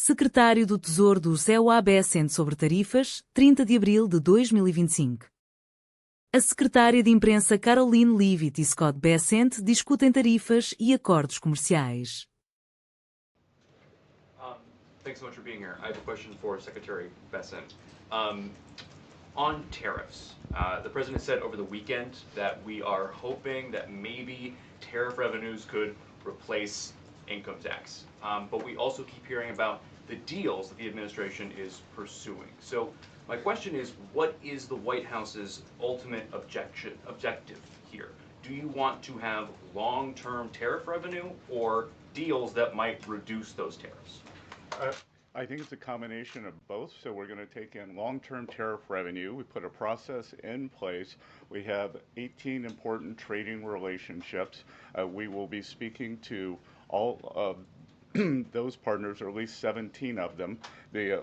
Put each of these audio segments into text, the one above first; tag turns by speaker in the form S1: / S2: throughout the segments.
S1: Secretário do Tesouro dos EUA Bessent sobre Tarifas, 30 de abril de 2025. A Secretária de Imprensa Karoline, Leavitt e Scott Bessent discutem tarifas e acordos comerciais.
S2: Thanks so much for being here. I have a question for Secretary Bessent. On tariffs, the President said over the weekend that we are hoping that maybe tariff revenues could replace income tax. But we also keep hearing about the deals that the administration is pursuing. So my question is, what is the White House's ultimate objective here? Do you want to have long-term tariff revenue or deals that might reduce those tariffs?
S3: I think it's a combination of both. So we're going to take in long-term tariff revenue. We put a process in place. We have 18 important trading relationships. We will be speaking to all of those partners, or at least 17 of them,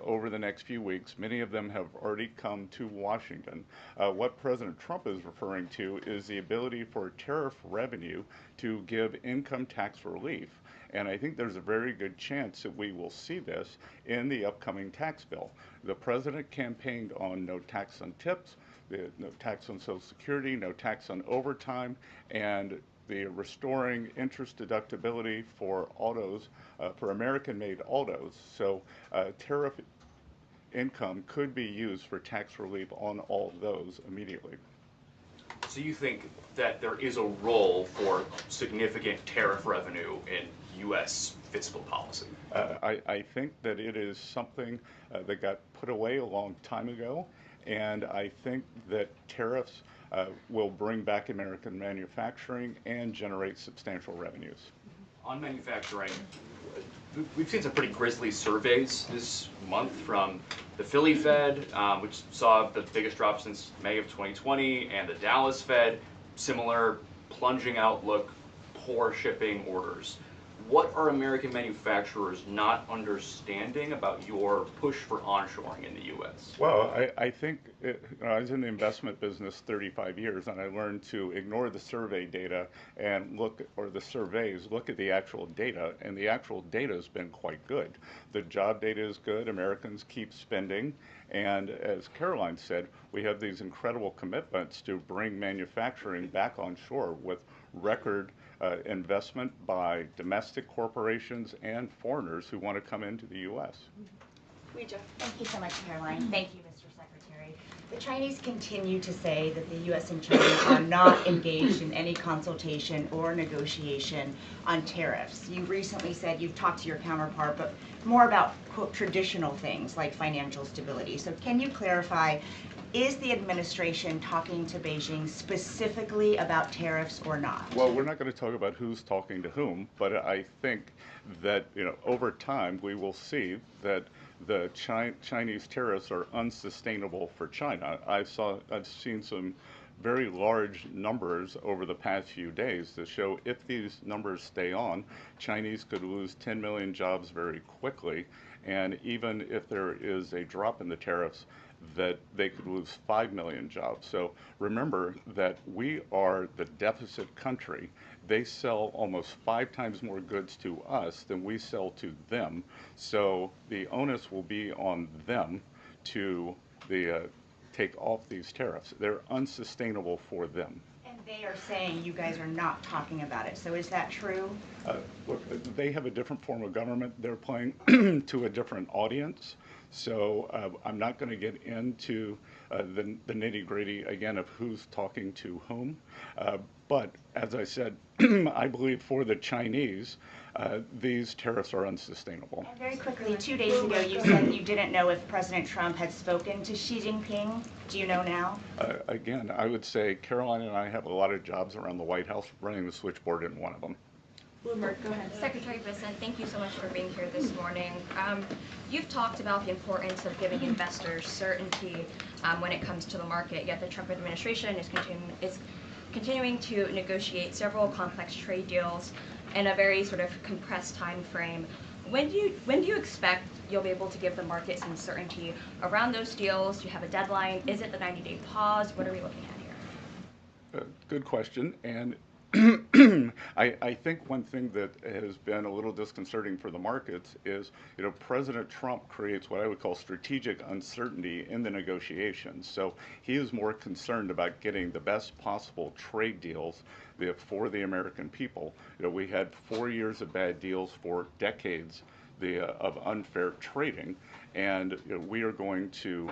S3: over the next few weeks. Many of them have already come to Washington. What President Trump is referring to is the ability for tariff revenue to give income tax relief. And I think there's a very good chance that we will see this in the upcoming tax bill. The president campaigned on no tax on tips, no tax on Social Security, no tax on overtime, and the restoring interest deductibility for autos, for American-made autos. So tariff income could be used for tax relief on all those immediately.
S2: So you think that there is a role for significant tariff revenue in U.S. fiscal policy?
S3: I think that it is something that got put away a long time ago, and I think that tariffs will bring back American manufacturing and generate substantial revenues.
S2: On manufacturing, we've seen some pretty grisly surveys this month from the Philly Fed, which saw the biggest drop since May of 2020, and the Dallas Fed, similar plunging outlook, poor shipping orders. What are American manufacturers not understanding about your push for onshoring in the U.S.?
S3: Well, I think I was in the investment business 35 years, and I learned to ignore the survey data and look at the actual data, and the actual data has been quite good. The job data is good. Americans keep spending, and as Karoline said, we have these incredible commitments to bring manufacturing back on shore with record investment by domestic corporations and foreigners who want to come into the U.S.
S4: Thank you so much, Karoline. Thank you, Mr. Secretary. The Chinese continue to say that the U.S. and China are not engaged in any consultation or negotiation on tariffs. You recently said you've talked to your counterpart, but more about, quote, traditional things like financial stability. So can you clarify, is the administration talking to Beijing specifically about tariffs or not?
S3: Well, we're not going to talk about who's talking to whom, but I think that over time we will see that the Chinese tariffs are unsustainable for China. I've seen some very large numbers over the past few days that show if these numbers stay on, Chinese could lose 10 million jobs very quickly, and even if there is a drop in the tariffs, that they could lose 5 million jobs. So remember that we are the deficit country. They sell almost 5 times more goods to us than we sell to them. So the onus will be on them to take off these tariffs. They're unsustainable for them.
S4: And they are saying you guys are not talking about it. So is that true?
S3: Look, they have a different form of government. They're playing to a different audience. So I'm not going to get into the nitty-gritty, again, of who's talking to whom. But as I said, I believe for the Chinese, these tariffs are unsustainable.
S4: And very quickly, 2 days ago, you said you didn't know if President Trump had spoken to Xi Jinping. Do you know now?
S3: Again, I would say Karoline and I have a lot of jobs around the White House. Running the switchboard isn't one of them.
S5: Bloomberg, go ahead. Secretary Bessent, thank you so much for being here this morning. You've talked about the importance of giving investors certainty when it comes to the market, yet the Trump administration is continuing to negotiate several complex trade deals in a very sort of compressed time frame. When do you expect you'll be able to give the market some certainty around those deals? Do you have a deadline? Is it the 90-day pause? What are we looking at here?
S3: Good question. And I think one thing that has been a little disconcerting for the markets is, President Trump creates what I would call strategic uncertainty in the negotiations. So he is more concerned about getting the best possible trade deals for the American people. We had 4 years of bad deals for decades of unfair trading, and we are going to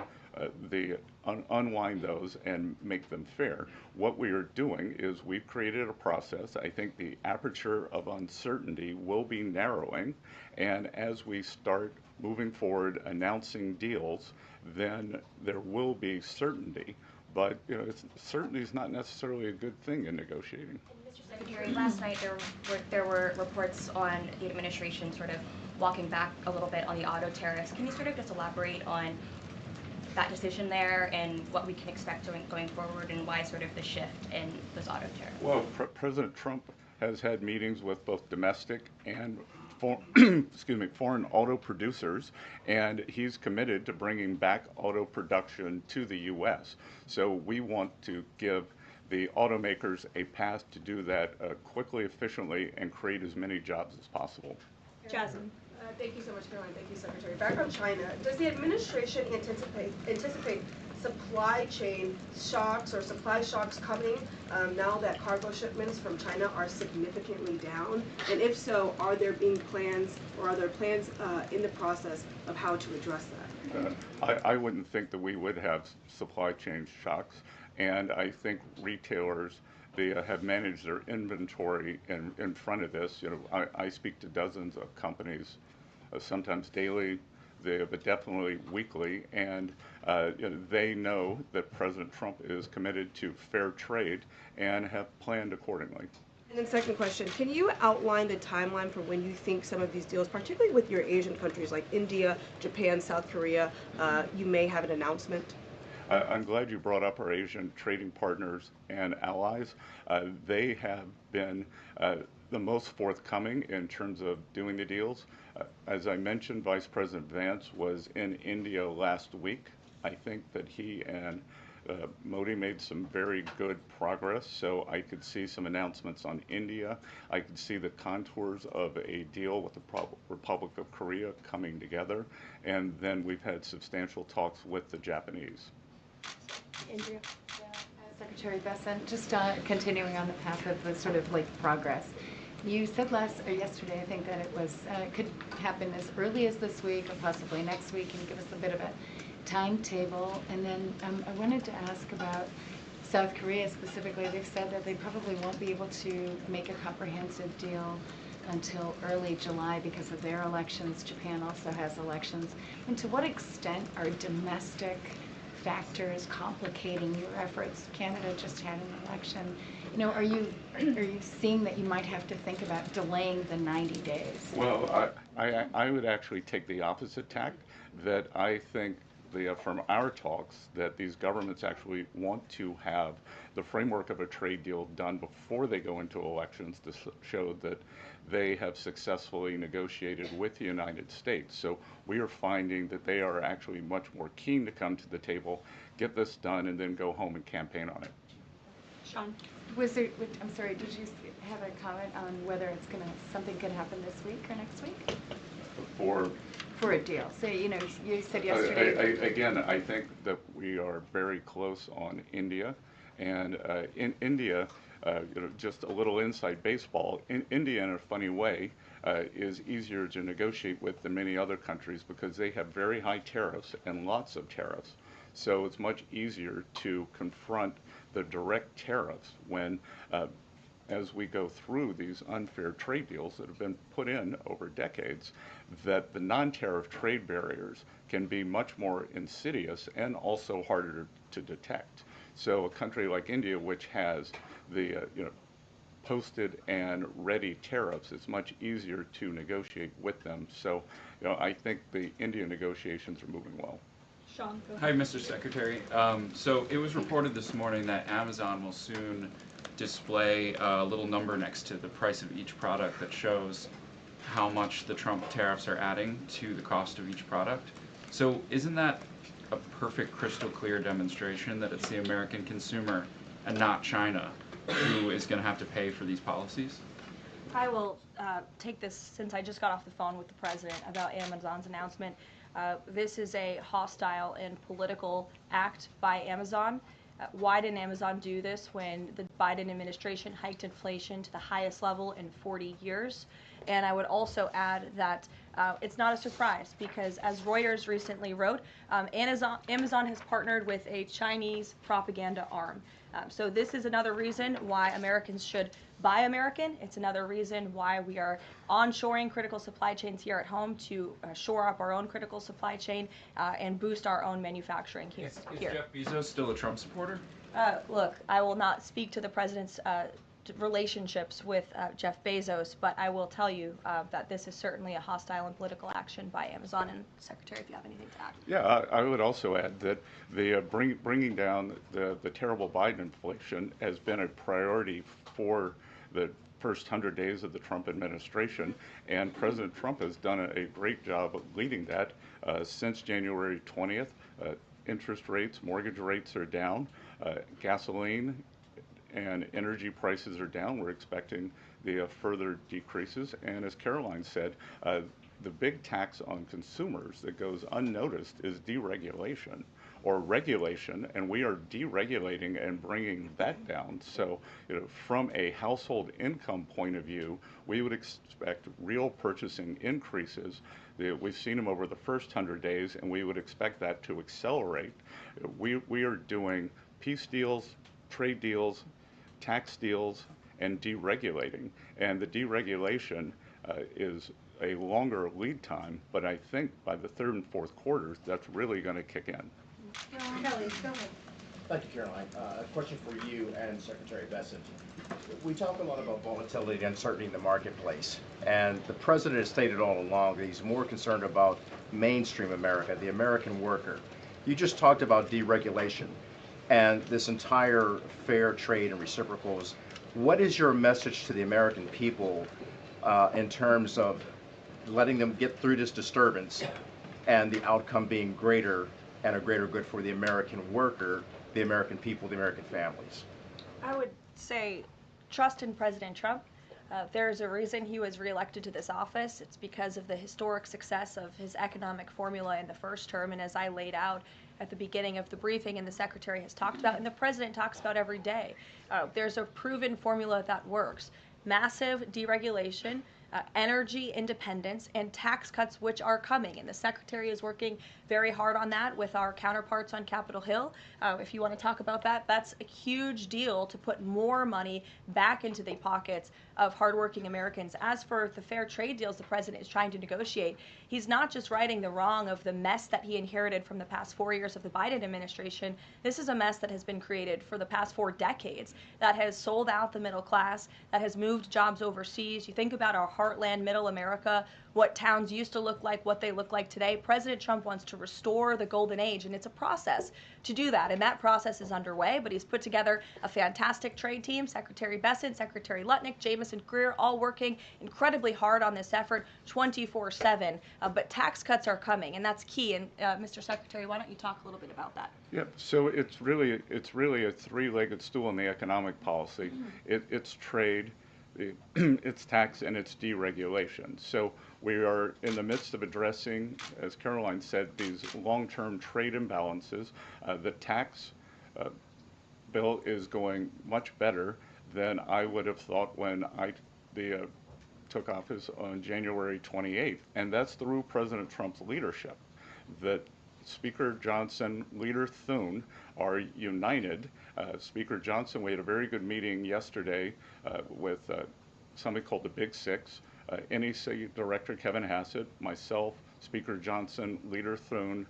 S3: unwind those and make them fair. What we are doing is we've created a process. I think the aperture of uncertainty will be narrowing, and as we start moving forward announcing deals, then there will be certainty. But certainty is not necessarily a good thing in negotiating.
S5: Mr. Secretary, last night there were reports on the administration sort of walking back a little bit on the auto tariffs. Can you sort of just elaborate on that decision there and what we can expect going forward, and why sort of the shift in those auto tariffs?
S3: Well, President Trump has had meetings with both domestic and foreign auto producers, and he's committed to bringing back auto production to the U.S. So we want to give the automakers a path to do that quickly, efficiently, and create as many jobs as possible.
S6: Jasmine. Thank you so much, Karoline. Thank you, Secretary. Back on China, does the administration anticipate supply chain shocks or supply shocks coming now that cargo shipments from China are significantly down? And if so, are there plans in the process of how to address that?
S3: I wouldn't think that we would have supply chain shocks, and I think retailers have managed their inventory in front of this. I speak to dozens of companies, sometimes daily, but definitely weekly, and they know that President Trump is committed to fair trade and have planned accordingly.
S6: And then second question, can you outline the timeline for when you think some of these deals, particularly with your Asian countries like India, Japan, South Korea, you may have an announcement?
S3: I'm glad you brought up our Asian trading partners and allies. They have been the most forthcoming in terms of doing the deals. As I mentioned, Vice President Vance was in India last week. I think that he and Modi made some very good progress, so I could see some announcements on India. I could see the contours of a deal with the Republic of Korea coming together, and then we've had substantial talks with the Japanese.
S6: Andrea?
S7: Secretary Bessent, just continuing on the path of the sort of progress. You said yesterday, I think, that it was could happen as early as this week or possibly next week. Can you give us a bit of a timetable? And then I wanted to ask about South Korea specifically. They've said that they probably won't be able to make a comprehensive deal until early July because of their elections. Japan also has elections. And to what extent are domestic factors complicating your efforts? Canada just had an election. Are you seeing that you might have to think about delaying the 90 days?
S3: Well, I would actually take the opposite tack, that I think from our talks that these governments actually want to have the framework of a trade deal done before they go into elections to show that they have successfully negotiated with the United States. So we are finding that they are actually much more keen to come to the table, get this done, and then go home and campaign on it.
S6: Sean?
S7: I'm sorry, did you have a comment on whether something could happen this week or next week? For a deal. So, you said yesterday.
S3: Again, I think that we are very close on India. And in India, just a little inside baseball, India, in a funny way, is easier to negotiate with than many other countries because they have very high tariffs and lots of tariffs. So it's much easier to confront the direct tariffs when as we go through these unfair trade deals that have been put in over decades, that the non-tariff trade barriers can be much more insidious and also harder to detect. So a country like India, which has the posted and ready tariffs, it's much easier to negotiate with them. So I think the India negotiations are moving well.
S6: Sean, go
S8: Hi,
S6: ahead.
S8: Mr. Secretary. So it was reported this morning that Amazon will soon display a little number next to the price of each product that shows how much the Trump tariffs are adding to the cost of each product. So isn't that a perfect, crystal clear demonstration that it's the American consumer and not China, who is going to have to pay for these policies?
S5: I will take this since I just got off the phone with the president about Amazon's announcement. This is a hostile and political act by Amazon. Why didn't Amazon do this when the Biden administration hiked inflation to the highest level in 40 years? And I would also add that it's not a surprise because, as Reuters recently wrote, Amazon has partnered with a Chinese propaganda arm. So this is another reason why Americans should buy American. It's another reason why we are onshoring critical supply chains here at home to shore up our own critical supply chain and boost our own manufacturing here.
S8: Is Jeff Bezos still a Trump supporter?
S5: Look, I will not speak to the president's relationships with Jeff Bezos, but I will tell you that this is certainly a hostile and political action by Amazon. And Secretary, if you have anything to add.
S3: Yeah, I would also add that the bringing down the terrible Biden inflation has been a priority for the first 100 days of the Trump administration, and President Trump has done a great job of leading that since January 20th. Interest rates, mortgage rates are down, gasoline and energy prices are down. We're expecting the further decreases, and as Karoline said, the big tax on consumers that goes unnoticed is deregulation or regulation, and we are deregulating and bringing that down. So, from a household income point of view, we would expect real purchasing increases. We've seen them over the first 100 days, and we would expect that to accelerate. We are doing peace deals, trade deals, tax deals, and deregulating. And the deregulation is a longer lead time, but I think by the third and fourth quarters, that's really going to kick in.
S7: Kelly, go ahead.
S9: Thank you, Caroline. A question for you and Secretary Bessent. We talk a lot about volatility and uncertainty in the marketplace, and the president has stated all along that he's more concerned about mainstream America, the American worker. You just talked about deregulation and this entire fair trade and reciprocals. What is your message to the American people in terms of letting them get through this disturbance and the outcome being greater and a greater good for the American worker, the American people, the American families?
S5: I would say trust in President Trump. There's a reason he was reelected to this office. It's because of the historic success of his economic formula in the first term, and as I laid out at the beginning of the briefing and the Secretary has talked about and the President talks about every day, there's a proven formula that works. Massive deregulation, energy independence, and tax cuts, which are coming. And the Secretary is working very hard on that with our counterparts on Capitol Hill. If you want to talk about that, that's a huge deal to put more money back into the pockets of hardworking Americans. As for the fair trade deals the president is trying to negotiate, he's not just righting the wrong of the mess that he inherited from the past 4 years of the Biden administration. This is a mess that has been created for the past 4 decades that has sold out the middle class, that has moved jobs overseas. You think about our heartland, middle America, what towns used to look like, what they look like today. President Trump wants to restore the golden age, and it's a process to do that. And that process is underway, but he's put together a fantastic trade team. Secretary Bessent, Secretary Lutnick, Jamieson Greer, all working incredibly hard on this effort 24/7. But tax cuts are coming, and that's key. And Mr. Secretary, why don't you talk a little bit about that?
S3: Yeah, so it's really a three-legged stool in the economic policy. It's trade, it's tax, and it's deregulation. So we are in the midst of addressing, as Karoline said, these long-term trade imbalances. The tax bill is going much better than I would have thought when I took office on January 28th, and that's through President Trump's leadership. That Speaker Johnson, Leader Thune are united. Speaker Johnson, we had a very good meeting yesterday with somebody called the Big Six, NEC Director Kevin Hassett, myself, Speaker Johnson, Leader Thune,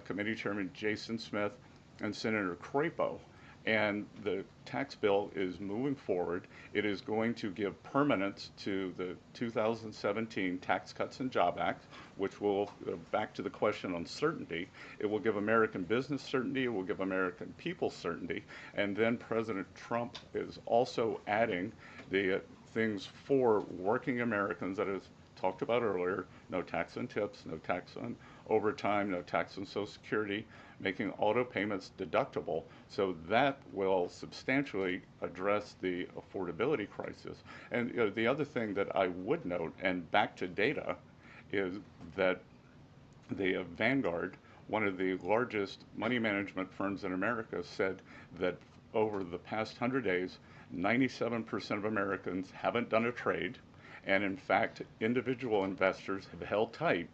S3: Committee Chairman Jason Smith, and Senator Crapo. And the tax bill is moving forward. It is going to give permanence to the 2017 Tax Cuts and Job Act, which will, back to the question on certainty, it will give American business certainty, it will give American people certainty, and then President Trump is also adding the things for working Americans that is talked about earlier: no tax on tips, no tax on overtime, no tax on Social Security, making auto payments deductible. So that will substantially address the affordability crisis. And the other thing that I would note, and back to data, is that the Vanguard, one of the largest money management firms in America, said that over the past 100 days, 97% of Americans haven't done a trade, and in fact, individual investors have held tight